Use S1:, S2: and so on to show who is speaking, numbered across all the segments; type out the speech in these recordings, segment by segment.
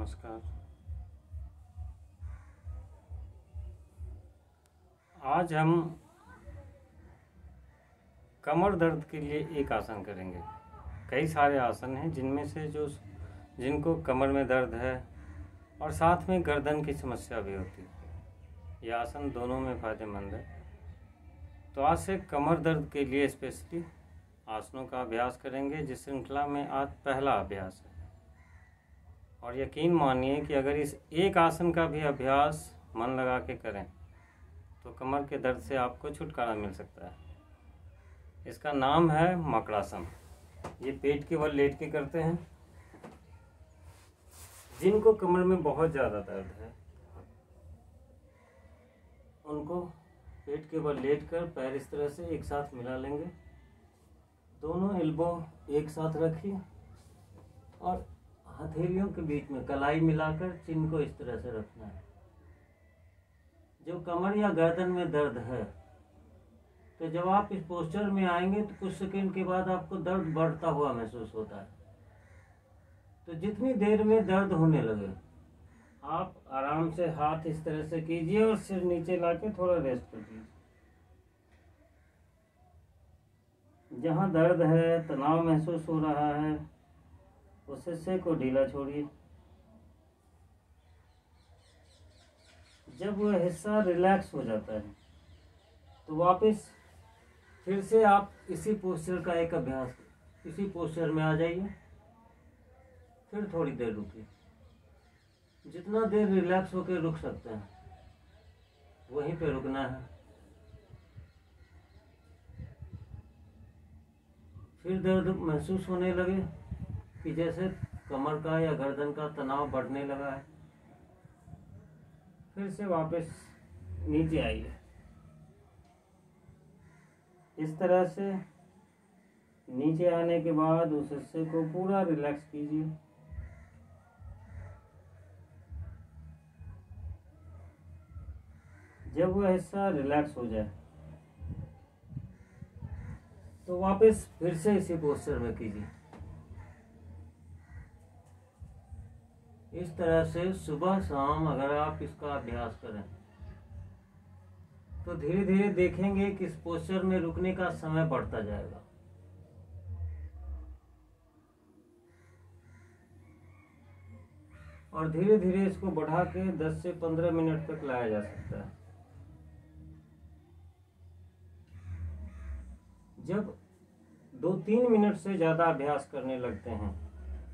S1: नमस्कार। आज हम कमर दर्द के लिए एक आसन करेंगे। कई सारे आसन हैं जिनमें से जिनको कमर में दर्द है और साथ में गर्दन की समस्या भी होती है। यह आसन दोनों में फ़ायदेमंद है। तो आज से कमर दर्द के लिए स्पेशली आसनों का अभ्यास करेंगे, जिस श्रृंखला में आज पहला अभ्यास है। और यकीन मानिए कि अगर इस एक आसन का भी अभ्यास मन लगा के करें तो कमर के दर्द से आपको छुटकारा मिल सकता है। इसका नाम है मकड़ासन। ये पेट के बल लेट के करते हैं। जिनको कमर में बहुत ज़्यादा दर्द है उनको पेट के बल लेट कर पैर इस तरह से एक साथ मिला लेंगे। दोनों एल्बो एक साथ रखिए और हथेलियों के बीच में कलाई मिलाकर चिन्ह को इस तरह से रखना है। जो कमर या गर्दन में दर्द है, तो जब आप इस पोस्चर में आएंगे तो कुछ सेकंड के बाद आपको दर्द बढ़ता हुआ महसूस होता है। तो जितनी देर में दर्द होने लगे आप आराम से हाथ इस तरह से कीजिए और सिर नीचे लाके थोड़ा रेस्ट कर दीजिए। जहाँ दर्द है, तनाव महसूस हो रहा है, उस हिस्से को ढीला छोड़िए। जब वह हिस्सा रिलैक्स हो जाता है तो वापस फिर से आप इसी पोस्चर का एक अभ्यास, इसी पोस्चर में आ जाइए। फिर थोड़ी देर रुकिए। जितना देर रिलैक्स होकर रुक सकते हैं वहीं पे रुकना है। फिर दर्द महसूस होने लगे कि जैसे कमर का या गर्दन का तनाव बढ़ने लगा है, फिर से वापस नीचे आइए। इस तरह से नीचे आने के बाद उस हिस्से को पूरा रिलैक्स कीजिए। जब वह हिस्सा रिलैक्स हो जाए तो वापस फिर से इसी पोस्चर में कीजिए। इस तरह से सुबह शाम अगर आप इसका अभ्यास करें तो धीरे धीरे देखेंगे कि इस पोस्चर में रुकने का समय बढ़ता जाएगा। और धीरे धीरे इसको बढ़ा के 10 से 15 मिनट तक लाया जा सकता है। जब 2-3 मिनट से ज़्यादा अभ्यास करने लगते हैं,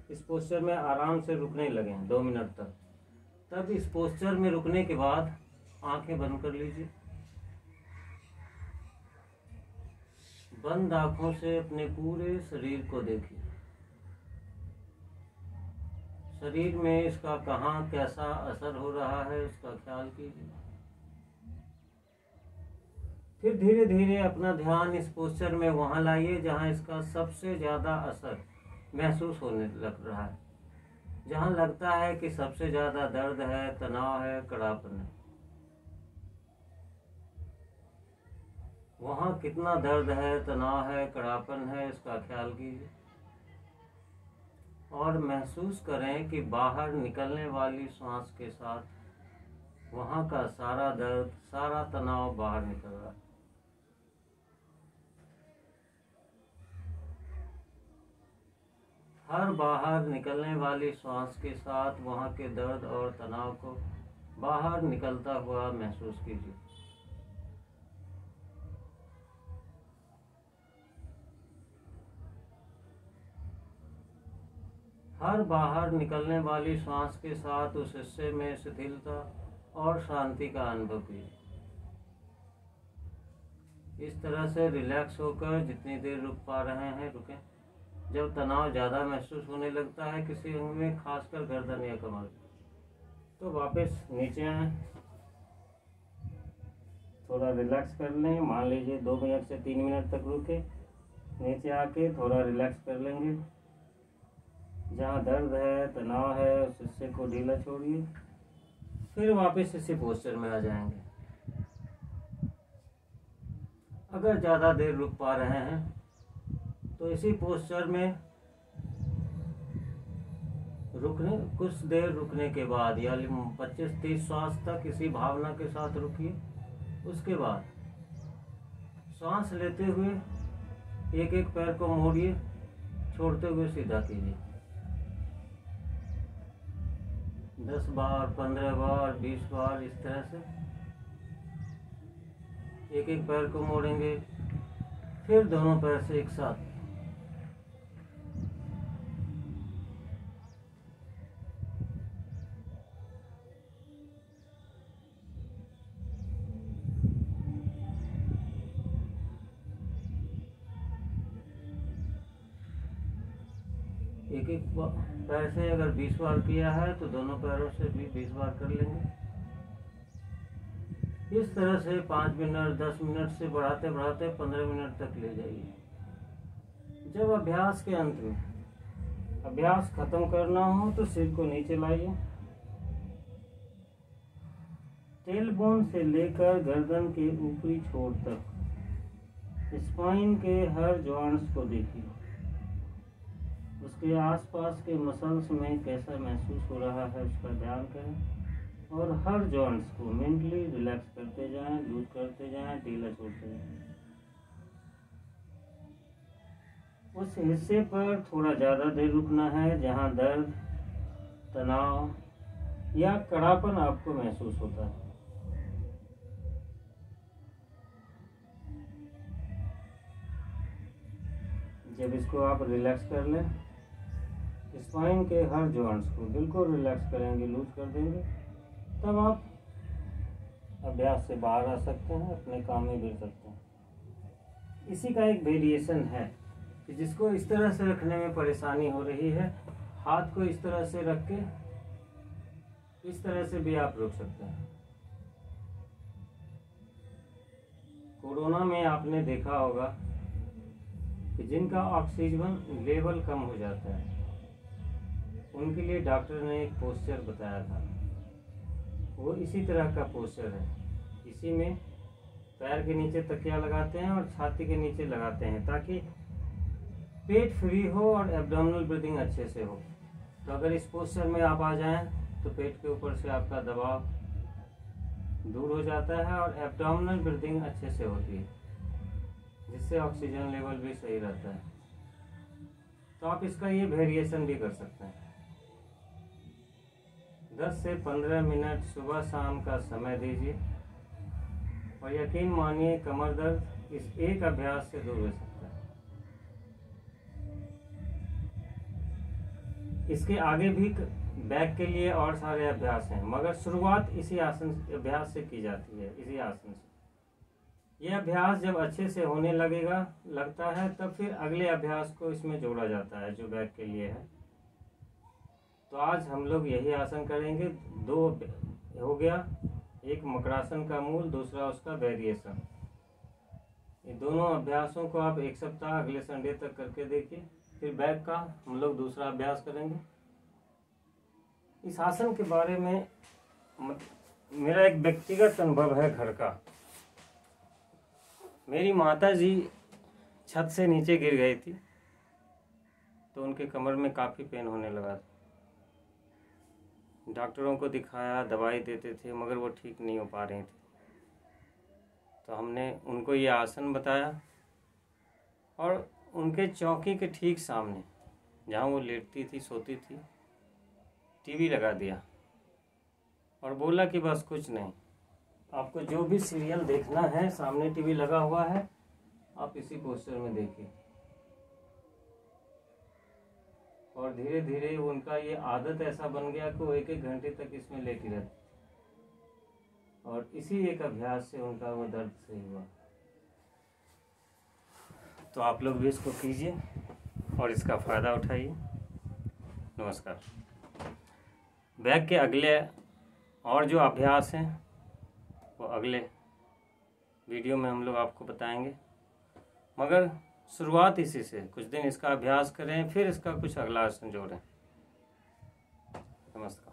S1: इस पोस्चर में आराम से रुकने लगे 2 मिनट तक, तब इस पोस्चर में रुकने के बाद आंखें बंद कर लीजिए। बंद आंखों से अपने पूरे शरीर को देखिए। शरीर में इसका कहाँ कैसा असर हो रहा है उसका ख्याल कीजिए। फिर धीरे धीरे अपना ध्यान इस पोस्चर में वहाँ लाइए जहाँ इसका सबसे ज़्यादा असर महसूस होने लग रहा है, जहाँ लगता है कि सबसे ज़्यादा दर्द है, तनाव है, कड़ापन है। वहाँ कितना दर्द है, तनाव है, कड़ापन है, इसका ख्याल कीजिए। और महसूस करें कि बाहर निकलने वाली सांस के साथ वहाँ का सारा दर्द, सारा तनाव बाहर निकल रहा है। हर बाहर निकलने वाली सांस के साथ वहाँ के दर्द और तनाव को बाहर निकलता हुआ महसूस कीजिए। हर बाहर निकलने वाली सांस के साथ उस हिस्से में शिथिलता और शांति का अनुभव कीजिए। इस तरह से रिलैक्स होकर जितनी देर रुक पा रहे हैं रुकें। जब तनाव ज़्यादा महसूस होने लगता है किसी अंग में, खासकर गर्दन या कमर, तो वापस नीचे आएं, थोड़ा रिलैक्स कर लें। मान लीजिए 2 मिनट से 3 मिनट तक रुके, नीचे आके थोड़ा रिलैक्स कर लेंगे। जहाँ दर्द है, तनाव है, उस हिस्से को ढीला छोड़िए। फिर वापस इसी पोस्चर में आ जाएंगे। अगर ज़्यादा देर रुक पा रहे हैं तो इसी पोस्चर में रुकने कुछ देर रुकने के बाद या 25-30 श्वास तक इसी भावना के साथ रुकिए। उसके बाद सांस लेते हुए एक एक पैर को मोड़िए, छोड़ते हुए सीधा कीजिए। 10 बार, 15 बार, 20 बार इस तरह से एक एक पैर को मोड़ेंगे, फिर दोनों पैर से एक साथ। एक एक पैर से अगर 20 बार किया है तो दोनों पैरों से भी 20 बार कर लेंगे। इस तरह से 5 मिनट 10 मिनट से बढ़ाते बढ़ाते 15 मिनट तक ले जाइए। जब अभ्यास के अंत में अभ्यास खत्म करना हो तो सिर को नीचे लाइए। टेलबोन से लेकर गर्दन के ऊपरी छोर तक स्पाइन के हर जॉइंट्स को देखिए। उसके आसपास के मसल्स में कैसा महसूस हो रहा है उसका ध्यान करें और हर जॉइंट्स को मेंटली रिलैक्स करते जाएं, लूज करते जाएं, ढीला छोड़ते जाएं। उस हिस्से पर थोड़ा ज़्यादा देर रुकना है जहां दर्द, तनाव या कड़ापन आपको महसूस होता है। जब इसको आप रिलैक्स कर लें, स्पाइन के हर जॉइंट्स को बिल्कुल रिलैक्स करेंगे, लूज कर देंगे, तब आप अभ्यास से बाहर आ सकते हैं, अपने काम में गिर सकते हैं। इसी का एक वेरिएशन है कि जिसको इस तरह से रखने में परेशानी हो रही है, हाथ को इस तरह से रख के इस तरह से भी आप रुक सकते हैं। कोरोना में आपने देखा होगा कि जिनका ऑक्सीजन लेवल कम हो जाता है उनके लिए डॉक्टर ने एक पोस्चर बताया था। वो इसी तरह का पोस्चर है। इसी में पैर के नीचे तकिया लगाते हैं और छाती के नीचे लगाते हैं ताकि पेट फ्री हो और एब्डोमिनल ब्रीदिंग अच्छे से हो। तो अगर इस पोस्चर में आप आ जाएं तो पेट के ऊपर से आपका दबाव दूर हो जाता है और एब्डोमिनल ब्रीदिंग अच्छे से होती है, जिससे ऑक्सीजन लेवल भी सही रहता है। तो आप इसका ये वेरिएशन भी कर सकते हैं। 10 से 15 मिनट सुबह शाम का समय दीजिए और यकीन मानिए कमर दर्द इस एक अभ्यास से दूर हो सकता है। इसके आगे भी बैक के लिए और सारे अभ्यास हैं, मगर शुरुआत इसी आसन अभ्यास से की जाती है, इसी आसन से। यह अभ्यास जब अच्छे से होने लगता है तब फिर अगले अभ्यास को इसमें जोड़ा जाता है जो बैक के लिए है। तो आज हम लोग यही आसन करेंगे। 2 हो गया, एक मकरासन का मूल, दूसरा उसका वेरिएशन। ये दोनों अभ्यासों को आप 1 सप्ताह अगले संडे तक करके देखिए। फिर बैक का हम लोग दूसरा अभ्यास करेंगे। इस आसन के बारे में मेरा एक व्यक्तिगत अनुभव है घर का। मेरी माता जी छत से नीचे गिर गई थी तो उनके कमर में काफ़ी पेन होने लगा था। डॉक्टरों को दिखाया, दवाई देते थे, मगर वो ठीक नहीं हो पा रही थी। तो हमने उनको ये आसन बताया और उनके चौकी के ठीक सामने जहाँ वो लेटती थी, सोती थी, टीवी लगा दिया और बोला कि बस कुछ नहीं, आपको जो भी सीरियल देखना है सामने टीवी लगा हुआ है, आप इसी पोस्टर में देखिए। और धीरे धीरे उनका ये आदत ऐसा बन गया कि वो 1-1 घंटे तक इसमें लेटी रहती और इसी एक अभ्यास से उनका वो दर्द सही हुआ। तो आप लोग भी इसको कीजिए और इसका फ़ायदा उठाइए। नमस्कार। बैक के अगले और जो अभ्यास हैं वो अगले वीडियो में हम लोग आपको बताएंगे, मगर शुरुआत इसी से। कुछ दिन इसका अभ्यास करें, फिर इसका कुछ अगला आसन जोड़ें। नमस्कार।